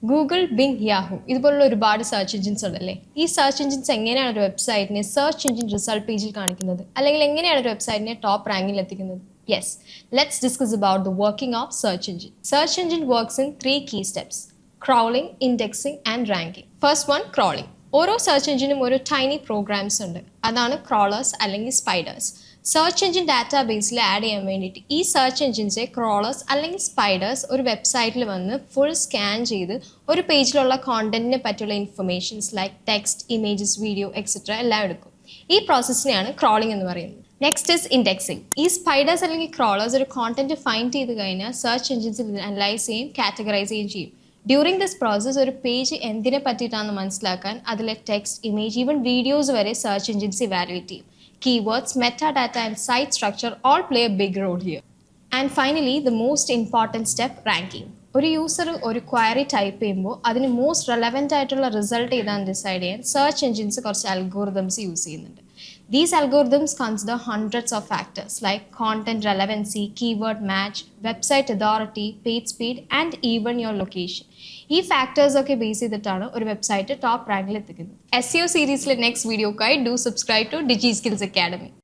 Google, Bing, Yahoo ഇതുപോലുള്ള ഒരുപാട് search engines ഉണ്ടല്ലേ. ഈ സെർച്ച് എഞ്ചിൻസ് എങ്ങനെയാണ് ഒരു വെബ്സൈറ്റിനെ സെർച്ച് എഞ്ചിൻ റിസൾട്ട് പേജിൽ കാണിക്കുന്നത്, അല്ലെങ്കിൽ എങ്ങനെയാണ് ഒരു വെബ്സൈറ്റിനെ ടോപ്പ് റാങ്കിൽ എത്തിക്കുന്നത്? Yes, let's discuss about the working of search engine. Search engine works in 3 key steps: crawling, indexing and ranking. First one, crawling. ഓരോ സെർച്ച് എഞ്ചിനും ഒരു ടൈനി പ്രോഗ്രാംസ് ഉണ്ട്. അതാണ് ക്രോളേഴ്സ് അല്ലെങ്കിൽ സ്പൈഡേഴ്സ്. സെർച്ച് എഞ്ചിൻ ഡാറ്റാബേസിൽ ആഡ് ചെയ്യാൻ വേണ്ടിയിട്ട് ഈ സെർച്ച് എഞ്ചിൻസെ ക്രോളേഴ്സ് അല്ലെങ്കിൽ സ്പൈഡേഴ്സ് ഒരു വെബ്സൈറ്റിൽ വന്ന് ഫുൾ സ്കാൻ ചെയ്ത് ഒരു പേജിലുള്ള കോണ്ടന്റിനെ പറ്റിയുള്ള informations like text, images, video etcetera എല്ലാം എടുക്കും. ഈ പ്രോസസ്സിനെയാണ് ക്രോളിംഗ് എന്ന് പറയുന്നത്. Next is indexing. ഈ സ്പൈഡേഴ്സ് അല്ലെങ്കിൽ ക്രോളേഴ്സ് ഒരു കോണ്ടന്റ് ഫൈൻഡ് ചെയ്ത് കഴിഞ്ഞാൽ സെർച്ച് എഞ്ചിൻസിൽ അനലൈസ് ചെയ്യും, കാറ്റഗറൈസ് ചെയ്യുകയും ചെയ്യും. ഡ്യൂറിങ് ദിസ് പ്രോസസ് ഒരു പേജ് എന്തിനെ പറ്റിയിട്ടാണെന്ന് മനസ്സിലാക്കാൻ അതിലെ ടെക്സ്റ്റ്, ഇമേജ്, ഈവൻ വീഡിയോസ് വരെ സെർച്ച് എഞ്ചിൻസ് ഇവാലുവേറ്റ് ചെയ്യും. Keywords, metadata and site structure all play a big role here. And finally, the most important step, ranking. ഒരു യൂസർ ഒരു ക്വയറി ടൈപ്പ് ചെയ്യുമ്പോൾ അതിന് മോസ്റ്റ് റെലവൻ്റ് ആയിട്ടുള്ള റിസൾട്ട് ഏതാണെന്ന് decide ചെയ്യാൻ search engines കുറച്ച് അൽഗോറിതംസ് യൂസ് ചെയ്യുന്നുണ്ട്. These algorithms consider hundreds of factors like content relevancy, keyword match, website authority, page speed and even your location. ഈ ഫാക്ടേഴ്സ് ഒക്കെ ബേസ് ചെയ്തിട്ടാണ് ഒരു വെബ്സൈറ്റ് ടോപ്പ് റാങ്കിൽ എത്തിക്കുന്നത്. SEO സീരീസിലെ നെക്സ്റ്റ് വീഡിയോക്കായി do subscribe to Digi Skills academy.